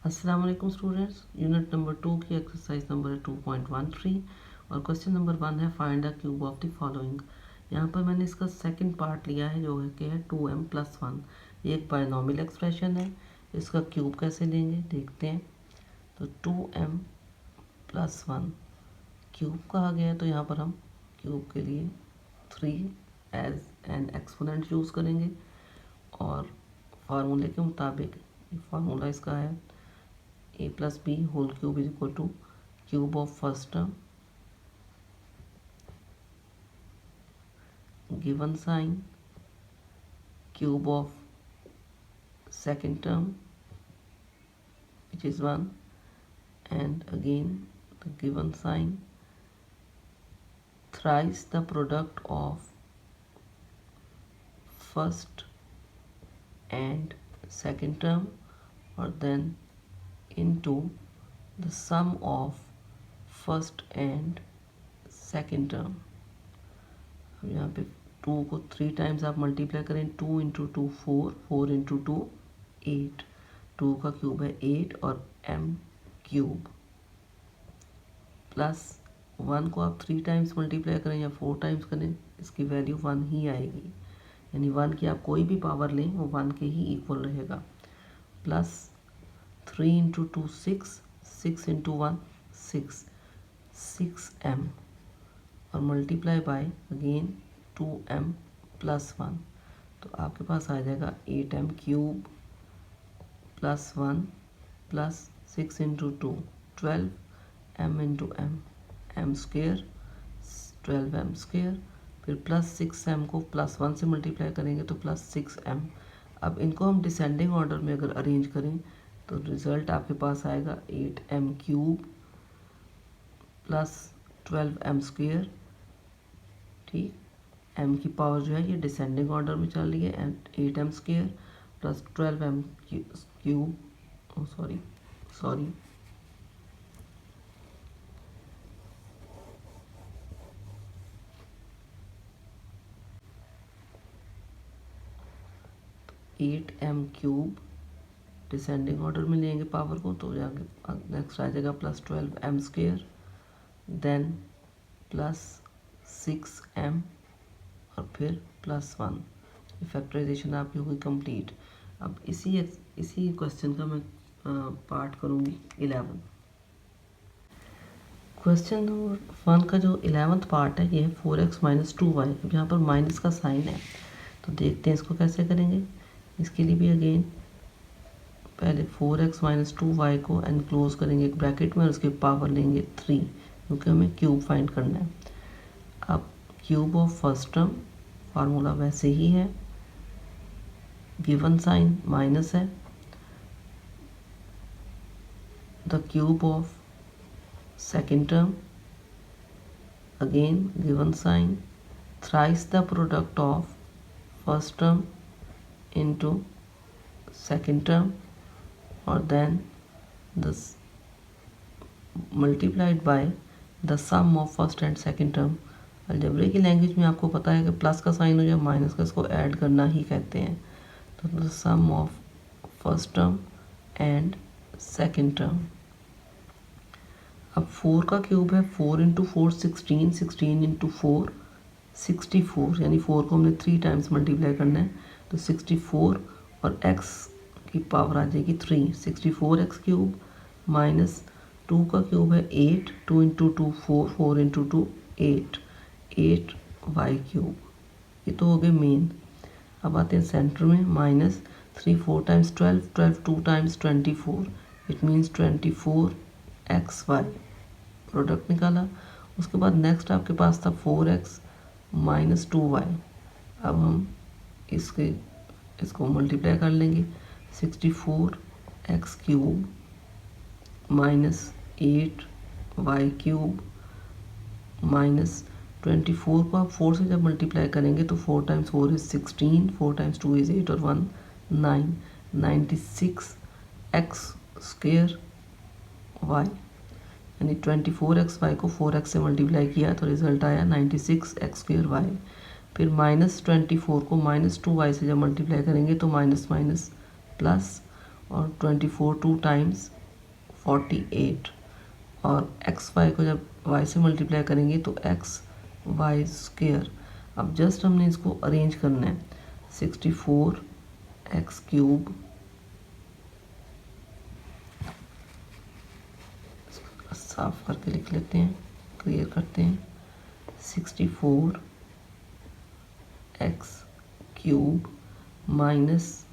अस्सलाम वालेकुम students, unit number 2 की एक्सरसाइज नंबर है 2.13 और क्वेश्चन नंबर 1 है find the cube of the following. यहाँ पर मैंने इसका सेकंड पार्ट लिया है जो है कि है 2m+1। ये एक बायनॉमियल एक्सप्रेशन है, इसका क्यूब कैसे लेंगे देखते हैं। तो 2m+1 क्यूब कहा गया है, तो यहाँ पर हम क्यूब के लिए 3 एज एन एक्सपोनेंट यूज़ करेंगे और फार्मूले के मुताबिक फार्मूला इसका है a+b whole cube is equal to cube of first term given sign cube of second term which is 1 and again the given sign thrice the product of first and second term or then into the sum of first and second term। अब यहाँ पे 2 को 3 times आप multiply करें, 2 into 2 4, 4 into 2 8, 2 का cube है 8 और m cube plus 1 को आप 3 टाइम्स मल्टीप्लाई करें या 4 टाइम्स करें, इसकी वैल्यू 1 ही आएगी। यानी 1 की आप कोई भी पावर लें वो 1 के ही इक्वल रहेगा। प्लस 3 इंटू 2 6, 6 इंटू 1 6, 6m और मल्टीप्लाई बाय अगेन 2m+1, तो आपके पास आ जाएगा 8m cube plus 1 plus 6 into 2 12m into m square 12m square, फिर प्लस 6m को प्लस 1 से मल्टीप्लाई करेंगे तो प्लस 6m। अब इनको हम डिसेंडिंग ऑर्डर में अगर अरेंज करें तो रिज़ल्ट आपके पास आएगा 8m cube plus 12m square. ठीक, m की पावर जो है ये डिसेंडिंग ऑर्डर में चल रही है, 8m square plus 12m cube, sorry 8m cube descending order में लेंगे पावर को, तो जाके नेक्स्ट आ जाएगा plus 12m square then plus 6m और फिर प्लस 1। फैक्टराइजेशन आपकी होगी कंप्लीट। अब इसी क्वेश्चन का मैं पार्ट करूँगी 11। क्वेश्चन नंबर 1 का जो 11th पार्ट है ये है 4x माइनस 2y। अब यहाँ पर माइनस का साइन है तो देखते हैं इसको कैसे करेंगे। इसके लिए भी अगेन पहले 4x माइनस 2y को एनक्लोज करेंगे एक ब्रैकेट में और उसकी पावर लेंगे 3, क्योंकि हमें क्यूब फाइंड करना है। अब cube of first term formula वैसे ही है, गिवन साइन माइनस है, the cube of second term again given sign, thrice the product of first term into second term और then this multiplied by the sum of first and second term. Algebra की language में आपको पता है कि plus का sign हो जाए माइनस का, इसको ऐड करना ही कहते हैं। तो the sum of first term and second term. अब 4 का क्यूब है 4 इंटू 4 16, 16 इंटू 4 64, यानी 4 को हमने 3 टाइम्स मल्टीप्लाई करना है तो 64 और x की पावर आ जाएगी 3, 64x क्यूब माइनस 2 का क्यूब है 8, 2 इंटू 2 4, 4 इंटू 2 8, 8y क्यूब। ये तो हो गए मेन। अब आते हैं सेंटर में, minus 3 4 times 12, 12 2 times 24, it means 24xy product निकाला। उसके बाद नेक्स्ट आपके पास था 4x माइनस 2y। अब हम इसको मल्टीप्लाई कर लेंगे, 64x cube minus 8y cube minus 24 को आप 4 से जब मल्टीप्लाई करेंगे तो 4 टाइम्स 4 इज़ 16, 4 टाइम्स 2 इज़ 8 और 1 9, 96x स्क्वेयर y, यानी 24xy को 4x से मल्टीप्लाई किया तो रिज़ल्ट आया 96x स्क्वेयर y। फिर माइनस 24 को माइनस 2y से जब मल्टीप्लाई करेंगे तो माइनस माइनस प्लस और 24 2 टाइम्स 48 और एक्स वाई को जब वाई से मल्टीप्लाई करेंगे तो एक्स वाई स्क्वेयर। अब जस्ट हमने इसको अरेंज करना है। 64 एक्स क्यूब साफ करके लिख लेते हैं, क्लियर करते हैं। 64 X cube minus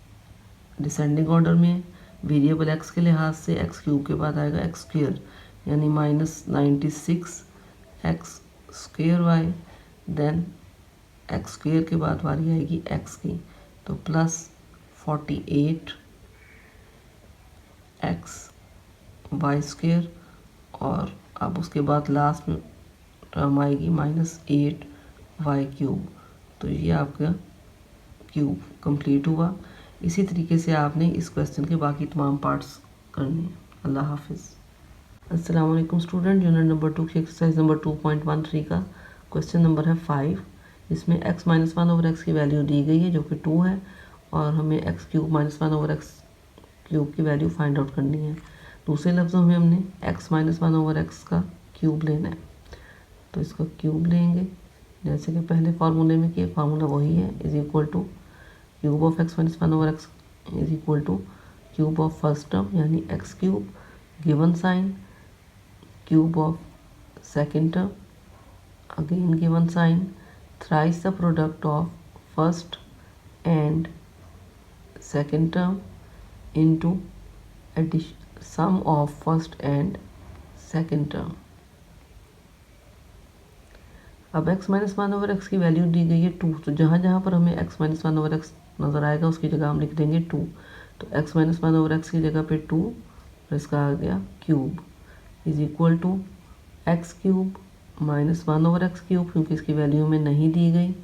descending order में वेरिएबल एक्स के लिहाज से एक्स क्यूब के बाद आएगा एक्स स्क्वेयर यानी minus 96 X square Y, then X square के बाद वारी आएगी एक्स की तो प्लस 48 एक्स वाई स्क्वेयर और अब उसके बाद लास्ट में टर्म आएगी -8 वाई क्यूब। तो ये आपका क्यूब कंप्लीट हुआ। इसी तरीके से आपने इस क्वेश्चन के बाकी तमाम पार्ट्स करने हैं। अल्लाह हाफिज़। अस्सलाम वालेकुम स्टूडेंट, यूनिट नंबर 2 की एक्सरसाइज नंबर 2.13 का क्वेश्चन नंबर है 5। इसमें x - 1 ओवर एक्स की वैल्यू दी गई है जो कि 2 है और हमें x cube - 1 over X cube की वैल्यू फाइंड आउट करनी है। दूसरे लफ्ज़ों में हमने x - 1 ओवर एक्स का क्यूब लेना है, तो इसका क्यूब लेंगे जैसे कि पहले फार्मूले में किया। फार्मूला वही है, is equal to cube of x - 1 over X is equal to cube of first term यानी x cube given sign cube of second term again given sign thrice the product of first and second term into sum of first and second term. अब x - 1 over X की value दी गई है 2, तो जहाँ जहाँ पर हमें x - 1 ओवर एक्स नज़र आएगा उसकी जगह हम लिख देंगे 2। तो x - 1 ओवर एक्स की जगह पे 2 और इसका आ गया cube is equal to X cube -1 over X cube क्योंकि इसकी वैल्यू हमें नहीं दी गई।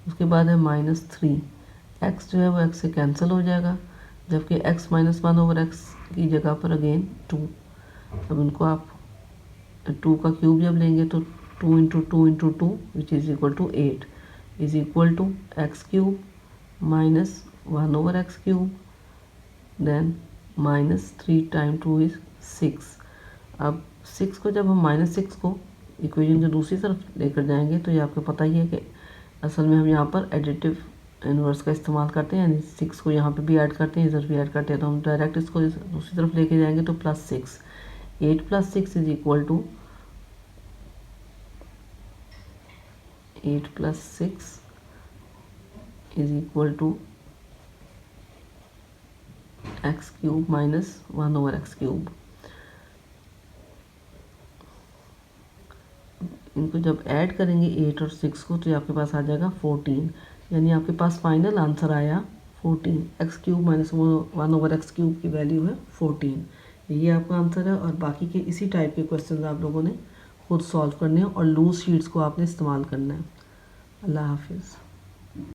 उसके बाद है -3, x जो है वो x से कैंसिल हो जाएगा जबकि x - 1 ओवर एक्स की जगह पर अगेन 2। अब इनको आप 2 का क्यूब जब लेंगे तो 2 into 2 into 2 which is equal to 8 is equal to X cube -1 over X cube then -3 time 2 is 6। अब 6 को जब हम -6 को इक्वेशन के दूसरी तरफ लेकर जाएंगे तो ये आपको पता ही है कि असल में हम यहाँ पर एडिटिव इन्वर्स का इस्तेमाल करते हैं यानी 6 को यहाँ पे भी ऐड करते हैं इधर भी ऐड करते हैं। तो हम डायरेक्ट इसको दूसरी तरफ लेके जाएंगे तो +6 8 + 6 is equal to 8 + 6 is equal to x cube -1 over X cube. इनको जब ऐड करेंगे 8 और 6 को तो ये आपके पास आ जाएगा 14 यानी आपके पास फाइनल आंसर आया 14। x cube -1 over X cube की वैल्यू है 14। ये आपका आंसर है और बाकी के इसी टाइप के क्वेश्चन आप लोगों ने खुद सॉल्व करने हैं और लूज शीट्स को आपने इस्तेमाल करना है। अल्लाह हाफिज़।